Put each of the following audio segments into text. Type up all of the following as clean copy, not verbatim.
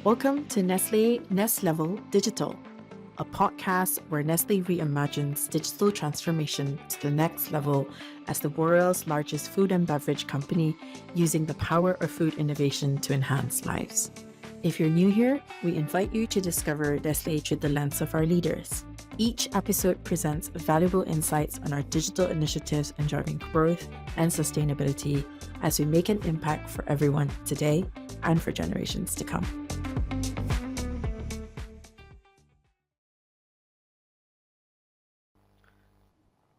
Welcome to Nestlé Next Level Digital, a podcast where Nestlé reimagines digital transformation to the next level as the world's largest food and beverage company using the power of food innovation to enhance lives. If you're new here, we invite you to discover Nestlé through the lens of our leaders. Each episode presents valuable insights on our digital initiatives and driving growth and sustainability as we make an impact for everyone today and for generations to come.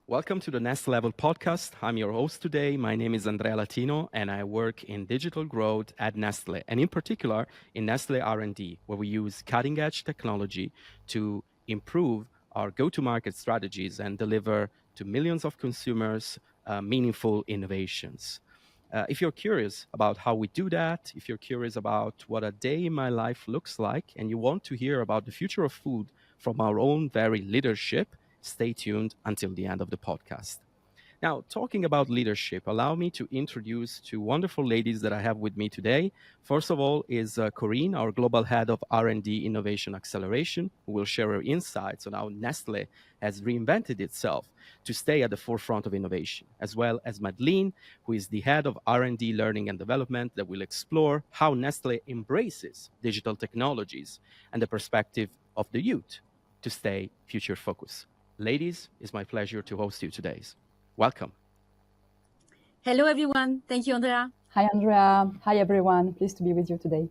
Welcome to the Next Level podcast. I'm your host today. My name is Andrea Latino, and I work in digital growth at Nestlé, and in particular in Nestlé R&D, where we use cutting-edge technology to improve our go-to-market strategies and deliver to millions of consumers meaningful innovations. If you're curious about how we do that, if you're curious about what a day in my life looks like, and you want to hear about the future of food from our own very leadership, stay tuned until the end of the podcast. Now, talking about leadership, allow me to introduce two wonderful ladies that I have with me today. First of all is Corinne, our Global Head of R&D Innovation Acceleration, who will share her insights on how Nestlé has reinvented itself to stay at the forefront of innovation, as well as Madleen, who is the Head of R&D Learning and Development, that will explore how Nestlé embraces digital technologies and the perspective of the youth to stay future-focused. Ladies, it's my pleasure to host you today. Welcome. Hello, everyone. Thank you, Andrea. Hi, Andrea. Hi, everyone. Pleased to be with you today.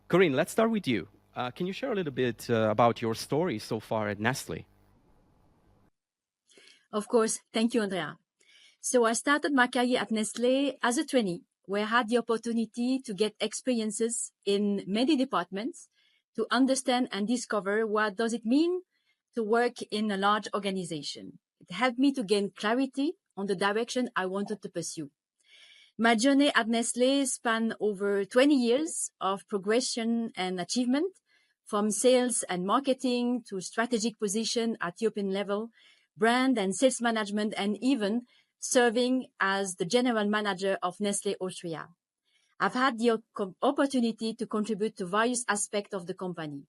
Corinne, let's start with you. Can you share a little bit about your story so far at Nestlé? Of course. Thank you, Andrea. So I started my career at Nestlé as a trainee, where I had the opportunity to get experiences in many departments to understand and discover what does it mean to work in a large organization. It helped me to gain clarity on the direction I wanted to pursue. My journey at Nestlé spanned over 20 years of progression and achievement, from sales and marketing to strategic position at European level, brand and sales management, and even serving as the general manager of Nestlé Austria. I've had the opportunity to contribute to various aspects of the company.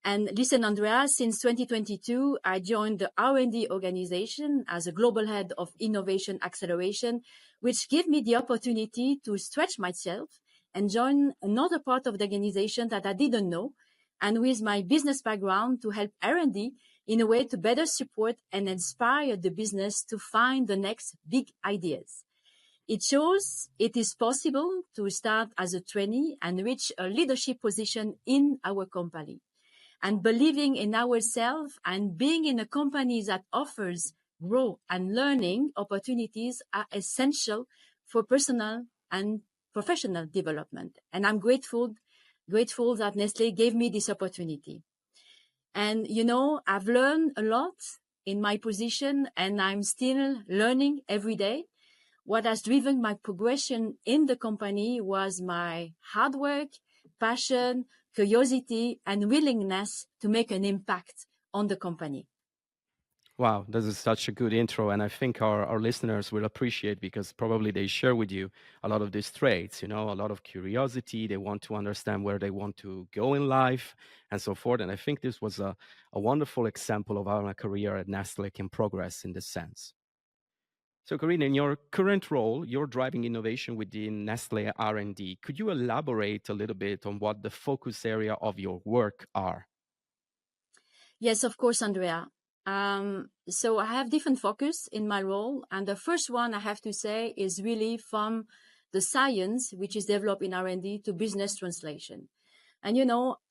And listen, Andrea, since 2022, I joined the R&D organization as a global head of innovation acceleration, which gave me the opportunity to stretch myself and join another part of the organization that I didn't know, and with my business background to help R&D in a way to better support and inspire the business to find the next big ideas. It shows it is possible to start as a trainee and reach a leadership position in our company. And believing in ourselves and being in a company that offers growth and learning opportunities are essential for personal and professional development. And I'm grateful that Nestlé gave me this opportunity. And, I've learned a lot in my position, and I'm still learning every day. What has driven my progression in the company was my hard work, passion, curiosity, and willingness to make an impact on the company. Wow, this is such a good intro, and I think our listeners will appreciate, because probably they share with you a lot of these traits, a lot of curiosity. They want to understand where they want to go in life and so forth. And I think this was a wonderful example of how a career at Nestlé can progress in this sense. So, Corinne, in your current role, you're driving innovation within Nestlé R&D. Could you elaborate a little bit on what the focus area of your work are? Yes, of course, Andrea. So I have different focus in my role. And the first one I have to say is really from the science, which is developed in R&D, to business translation. And,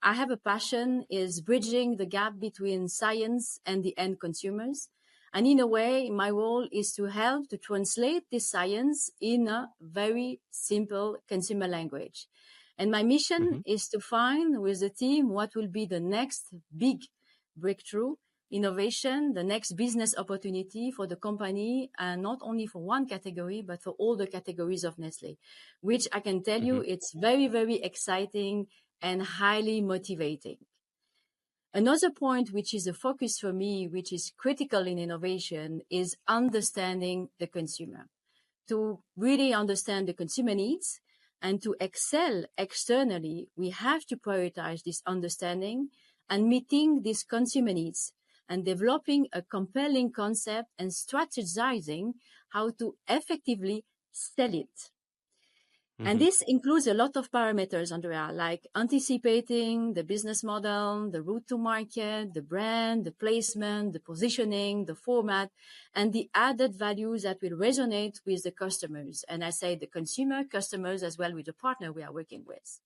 I have a passion is bridging the gap between science and the end consumers. And in a way, my role is to help to translate this science in a very simple consumer language. And my mission is to find with the team what will be the next big breakthrough, innovation, the next business opportunity for the company, and not only for one category, but for all the categories of Nestlé, which I can tell you it's very, very exciting and highly motivating. Another point, which is a focus for me, which is critical in innovation, is understanding the consumer. To really understand the consumer needs, And to excel externally, we have to prioritize this understanding and meeting these consumer needs and developing a compelling concept and strategizing how to effectively sell it. And this includes a lot of parameters, Andrea, like anticipating the business model, the route to market, the brand, the placement, the positioning, the format, and the added values that will resonate with the customers. And I say the consumer, customers, as well with the partner we are working with.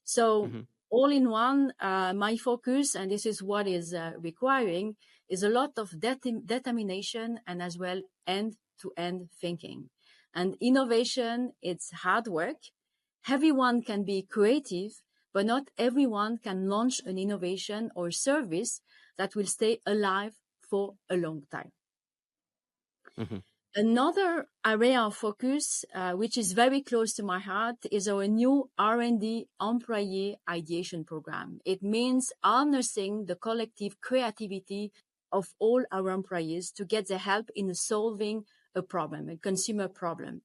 So all in one, my focus, and this is what is requiring, is a lot of determination and as well end-to-end thinking. And innovation, it's hard work. Everyone can be creative, but not everyone can launch an innovation or service that will stay alive for a long time. Another area of focus, which is very close to my heart, is our new R&D employee ideation program. It means harnessing the collective creativity of all our employees to get their help in solving a problem, a consumer problem.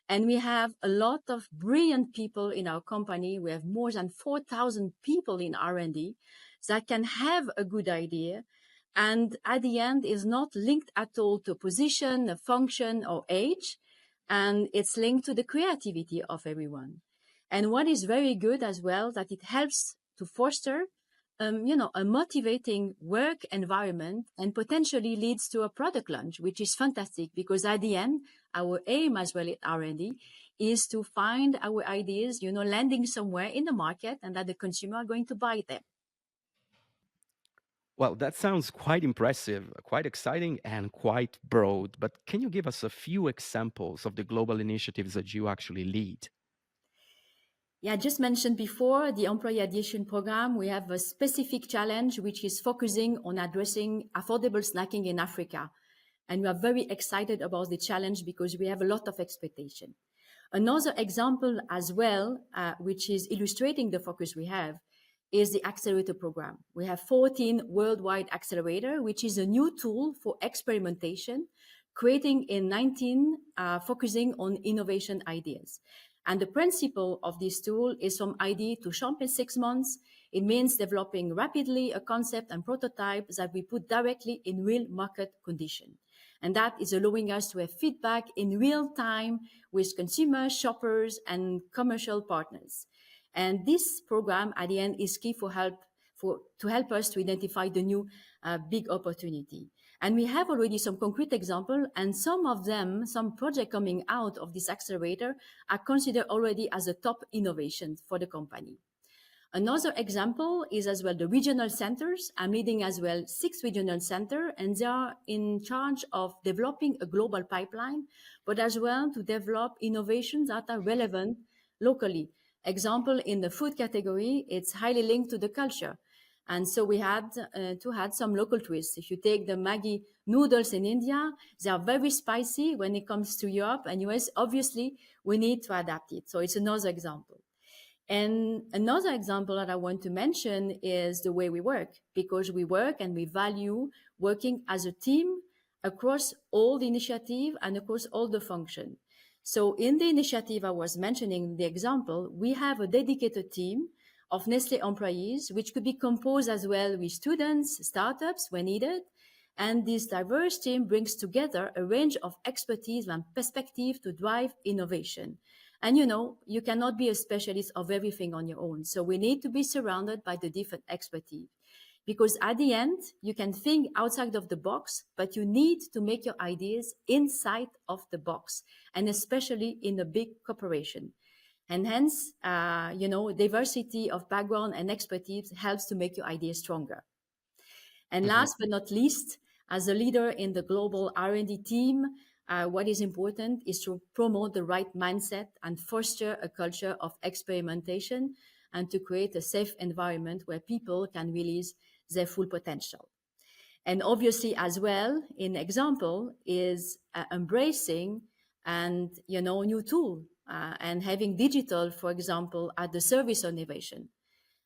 And we have a lot of brilliant people in our company. We have more than 4,000 people in R&D that can have a good idea. And at the end is not linked at all to a position, a function, or age. And it's linked to the creativity of everyone. And what is very good as well, that it helps to foster a motivating work environment and potentially leads to a product launch, which is fantastic because at the end, our aim as well at R&D is to find our ideas, landing somewhere in the market and that the consumer are going to buy them. Well, that sounds quite impressive, quite exciting, and quite broad. But can you give us a few examples of the global initiatives that you actually lead? Yeah, I just mentioned before the employee ideation program. We have a specific challenge which is focusing on addressing affordable snacking in Africa. And we are very excited about the challenge because we have a lot of expectation. Another example as well, which is illustrating the focus we have, is the accelerator program. We have 14 worldwide accelerator, which is a new tool for experimentation, creating in 19, focusing on innovation ideas. And the principle of this tool is from idea to shop in 6 months. It means developing rapidly a concept and prototype that we put directly in real market condition. And that is allowing us to have feedback in real time with consumers, shoppers, and commercial partners. And this program at the end is key to help us to identify the new big opportunity. And we have already some concrete example, and some of them, some project coming out of this accelerator are considered already as a top innovation for the company. Another example is as well the regional centers. I'm leading as well 6 regional centers, and they are in charge of developing a global pipeline, but as well to develop innovations that are relevant locally. Example, in the food category, it's highly linked to the culture. And so we had to add some local twists. If you take the Maggi noodles in India, they are very spicy when it comes to Europe and US. Obviously, we need to adapt it. So it's another example. And another example that I want to mention is the way we work, because we work and we value working as a team across all the initiative and across all the function. So in the initiative I was mentioning, the example, we have a dedicated team of Nestlé employees, which could be composed as well with students, startups when needed. And this diverse team brings together a range of expertise and perspective to drive innovation. And you cannot be a specialist of everything on your own. So we need to be surrounded by the different expertise. Because at the end, you can think outside of the box, but you need to make your ideas inside of the box, and especially in a big corporation. And hence, diversity of background and expertise helps to make your ideas stronger. And last but not least, as a leader in the global R&D team, what is important is to promote the right mindset and foster a culture of experimentation and to create a safe environment where people can release their full potential. And obviously as well, in example, is embracing and, new tool and having digital, for example, at the service of innovation.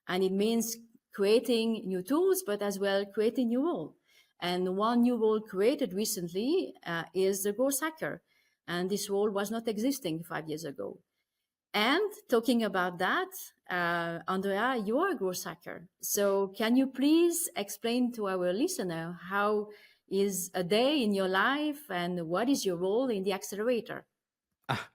And it means creating new tools, but as well creating new role. And one new role created recently is the growth hacker. And this role was not existing 5 years ago. And talking about that, Andrea, you are a growth hacker. So can you please explain to our listener how is a day in your life and what is your role in the accelerator?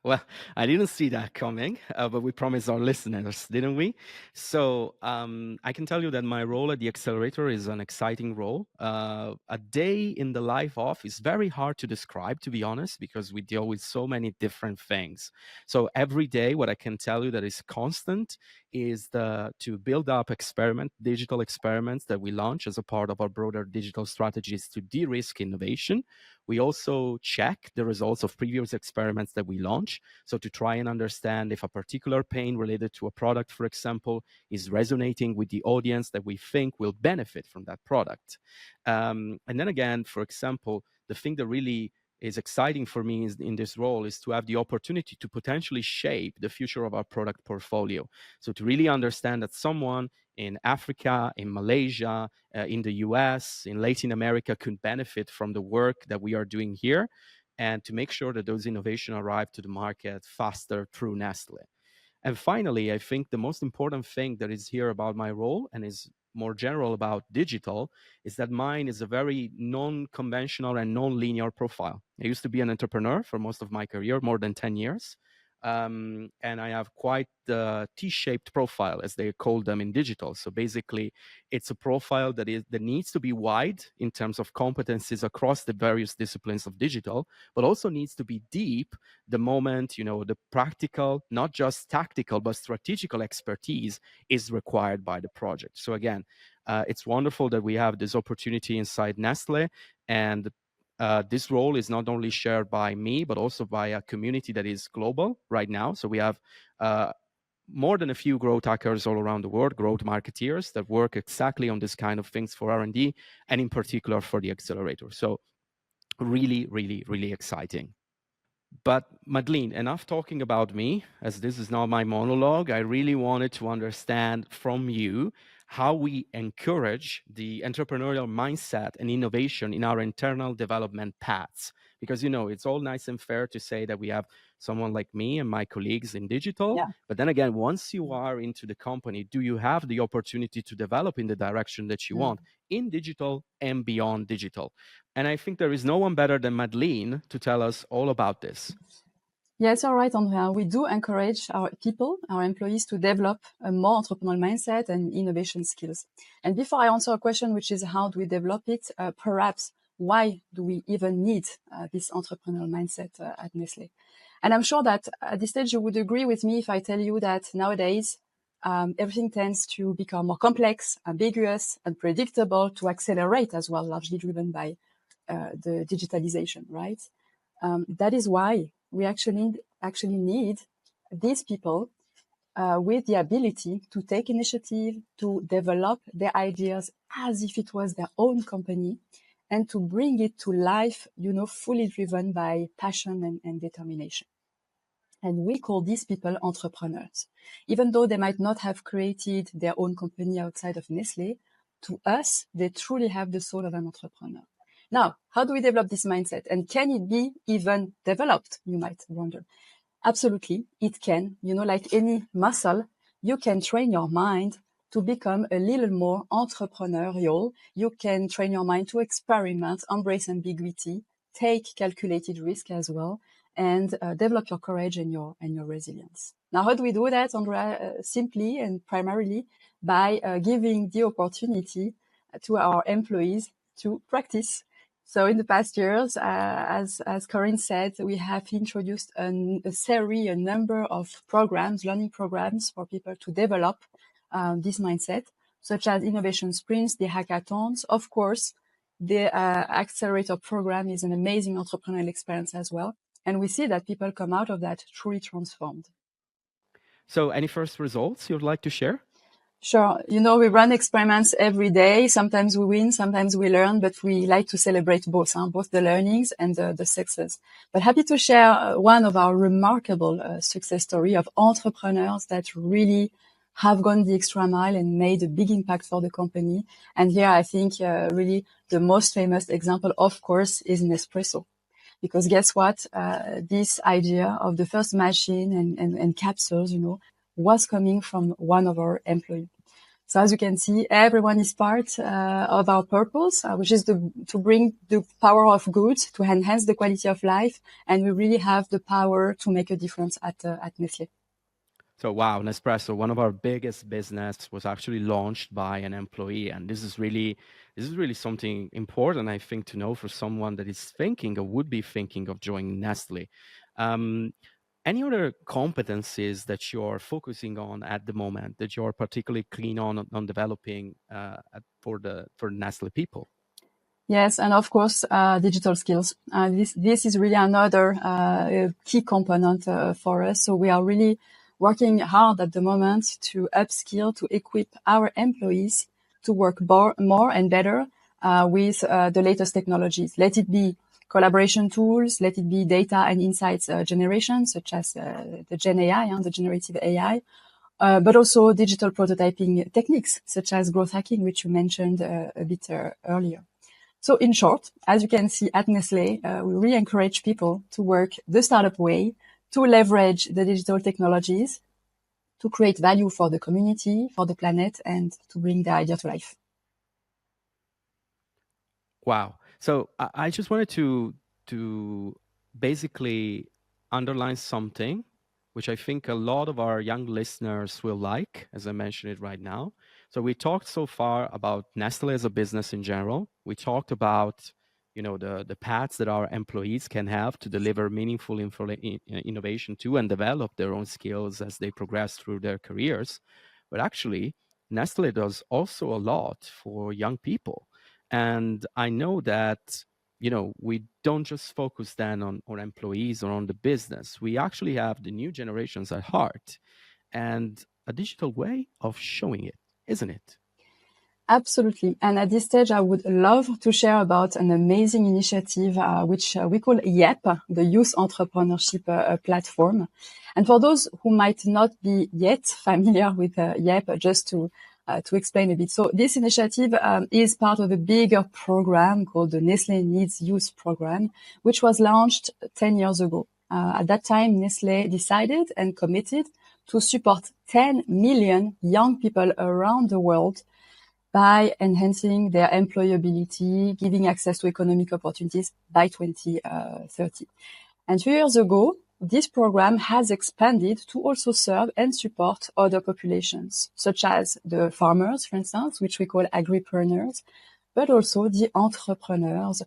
Well, I didn't see that coming, but we promised our listeners, didn't we? So I can tell you that my role at the accelerator is an exciting role. A day in the life of is very hard to describe, to be honest, because we deal with so many different things. So every day, what I can tell you that is constant is to build up digital experiments that we launch as a part of our broader digital strategies to de-risk innovation. We also check the results of previous experiments that we launch. So to try and understand if a particular pain related to a product, for example, is resonating with the audience that we think will benefit from that product. And then again, for example, the thing that really is exciting for me in this role is to have the opportunity to potentially shape the future of our product portfolio. So to really understand that someone in Africa, in Malaysia, in the US, in Latin America could benefit from the work that we are doing here, and to make sure that those innovations arrive to the market faster through Nestlé. And finally, I think the most important thing that is here about my role and is more general about digital is that mine is a very non-conventional and non-linear profile. I used to be an entrepreneur for most of my career, more than 10 years. And I have quite the T-shaped profile, as they call them in digital. So basically, it's a profile that needs to be wide in terms of competencies across the various disciplines of digital, but also needs to be deep the moment, the practical, not just tactical, but strategical expertise is required by the project. So again, it's wonderful that we have this opportunity inside Nestlé, and this role is not only shared by me, but also by a community that is global right now. So we have more than a few growth hackers all around the world, growth marketeers that work exactly on this kind of things for R&D, and in particular for the accelerator. So really, really, really exciting. But Madleen, enough talking about me, as this is not my monologue. I really wanted to understand from you how we encourage the entrepreneurial mindset and innovation in our internal development paths. Because, it's all nice and fair to say that we have someone like me and my colleagues in digital. Yeah. But then again, once you are into the company, do you have the opportunity to develop in the direction that you want in digital and beyond digital? And I think there is no one better than Madleen to tell us all about this. Yeah, it's all right, Andrea. We do encourage our people, our employees, to develop a more entrepreneurial mindset and innovation skills. And before I answer a question, which is how do we develop it, perhaps why do we even need this entrepreneurial mindset at Nestlé? And I'm sure that at this stage you would agree with me if I tell you that nowadays everything tends to become more complex, ambiguous, unpredictable, to accelerate as well, largely driven by the digitalization, right? That is why we actually need these people with the ability to take initiative, to develop their ideas as if it was their own company, and to bring it to life, fully driven by passion and determination. And we call these people entrepreneurs. Even though they might not have created their own company outside of Nestlé, to us, they truly have the soul of an entrepreneur. Now, how do we develop this mindset? And can it be even developed, you might wonder? Absolutely, it can. Like any muscle, you can train your mind to become a little more entrepreneurial. You can train your mind to experiment, embrace ambiguity, take calculated risk as well, and develop your courage and your resilience. Now, how do we do that, Andrea? Simply and primarily by giving the opportunity to our employees to practice. So in the past years, as Corinne said, we have introduced a number of programs, learning programs for people to develop this mindset, such as innovation sprints, the hackathons. Of course, the accelerator program is an amazing entrepreneurial experience as well. And we see that people come out of that truly transformed. So any first results you'd like to share? Sure. We run experiments every day. Sometimes we win, sometimes we learn, but we like to celebrate both the learnings and the success. But happy to share one of our remarkable success story of entrepreneurs that really have gone the extra mile and made a big impact for the company. And here I think really the most famous example, of course, is Nespresso. Because guess what? This idea of the first machine and capsules, was coming from one of our employees. So as you can see, everyone is part of our purpose, which is to bring the power of good, to enhance the quality of life. And we really have the power to make a difference at Nestlé. So wow, Nespresso, one of our biggest business, was actually launched by an employee, and this is really something important, I think, to know for someone that is thinking or would be thinking of joining Nestle. Any other competencies that you're focusing on at the moment that you're particularly keen on developing for Nestle people? Yes, and of course, digital skills. This is really another key component for us. So we are really working hard at the moment to upskill, to equip our employees to work more and better with the latest technologies. Let it be collaboration tools, let it be data and insights generation, such as the Gen AI, the generative AI, but also digital prototyping techniques, such as growth hacking, which you mentioned a bit earlier. So in short, as you can see at Nestlé, we really encourage people to work the startup way, to leverage the digital technologies, to create value for the community, for the planet, and to bring the idea to life. Wow. So I just wanted to basically underline something which I think a lot of our young listeners will like, as I mentioned it right now. So we talked so far about Nestle as a business in general. We talked about the paths that our employees can have to deliver meaningful innovation to and develop their own skills as they progress through their careers. But actually, Nestle does also a lot for young people. And I know that we don't just focus then on employees or on the business. We actually have the new generations at heart and a digital way of showing it, isn't it? Absolutely. And at this stage, I would love to share about an amazing initiative, which we call YEP, the Youth Entrepreneurship Platform. And for those who might not be yet familiar with YEP, just to explain a bit. So this initiative is part of a bigger program called the Nestlé Needs Youth Program, which was launched 10 years ago. At that time, Nestlé decided and committed to support 10 million young people around the world by enhancing their employability, giving access to economic opportunities by 2030. And 2 years ago, this program has expanded to also serve and support other populations, such as the farmers, for instance, which we call agripreneurs, but also the entrepreneurs.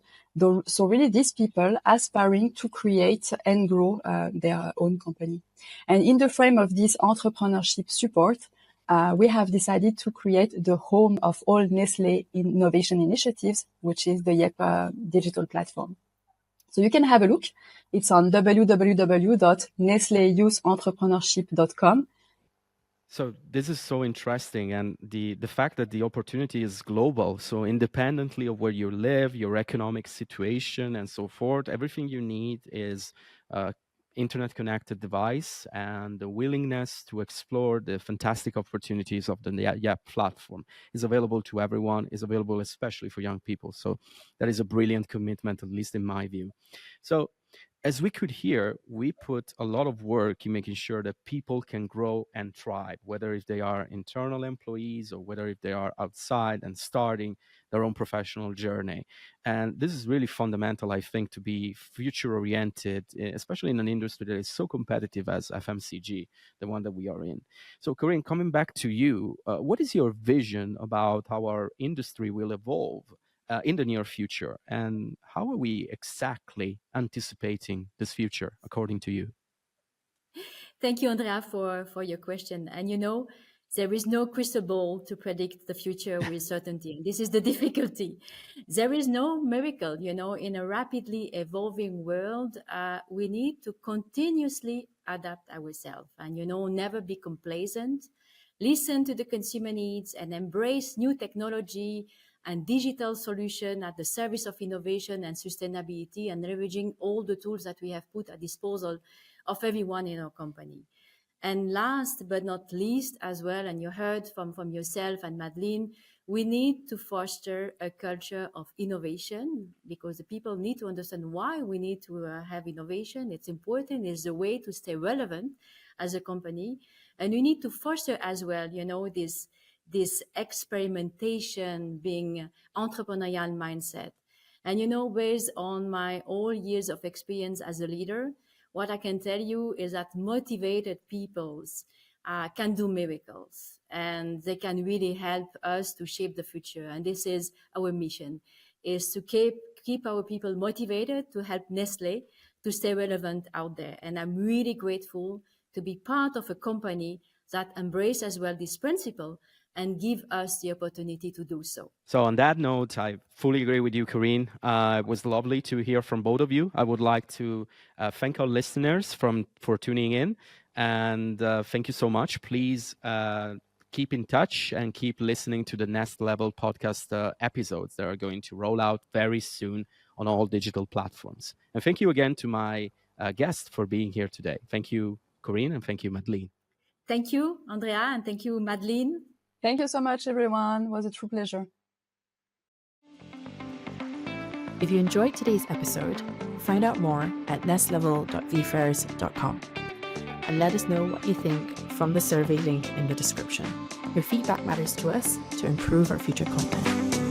So really these people aspiring to create and grow their own company. And in the frame of this entrepreneurship support, we have decided to create the home of all Nestlé innovation initiatives, which is the YEP digital platform. So you can have a look. It's on www.nestleyouthentrepreneurship.com. So this is so interesting, and the fact that the opportunity is global, so independently of where you live, your economic situation, and so forth, everything you need is internet connected device and the willingness to explore the fantastic opportunities of the YEP platform is available to everyone, is available especially for young people. So that is a brilliant commitment, at least in my view. So as we could hear, we put a lot of work in making sure that people can grow and thrive, whether if they are internal employees or whether if they are outside and starting their own professional journey. And this is really fundamental, I think, to be future oriented, especially in an industry that is so competitive as FMCG, the one that we are in. So Corinne, coming back to you, what is your vision about how our industry will evolve in the near future, and how are we exactly anticipating this future according to you? Thank you, Andrea, for your question. And there is no crystal ball to predict the future with certainty. And this is the difficulty. There is no miracle, in a rapidly evolving world. We need to continuously adapt ourselves and, never be complacent, listen to the consumer needs and embrace new technology and digital solution at the service of innovation and sustainability, and leveraging all the tools that we have put at disposal of everyone in our company. And last but not least as well, and you heard from yourself and Madleen, we need to foster a culture of innovation, because the people need to understand why we need to have innovation. It's important, it's a way to stay relevant as a company. And we need to foster as well, this experimentation, being entrepreneurial mindset. And, based on my all years of experience as a leader, what I can tell you is that motivated peoples can do miracles, and they can really help us to shape the future. And this is our mission, is to keep our people motivated to help Nestlé to stay relevant out there. And I'm really grateful to be part of a company that embrace as well this principle and give us the opportunity to do so. So on that note, I fully agree with you, Corinne. It was lovely to hear from both of you. I would like to thank our listeners for tuning in, and thank you so much. Please keep in touch and keep listening to the Next Level podcast episodes that are going to roll out very soon on all digital platforms. And thank you again to my guest for being here today. Thank you, Corinne, and thank you, Madleen. Thank you, Andrea, and thank you, Madleen. Thank you so much, everyone. It was a true pleasure. If you enjoyed today's episode, find out more at nestlevel.vfairs.com and let us know what you think from the survey link in the description. Your feedback matters to us to improve our future content.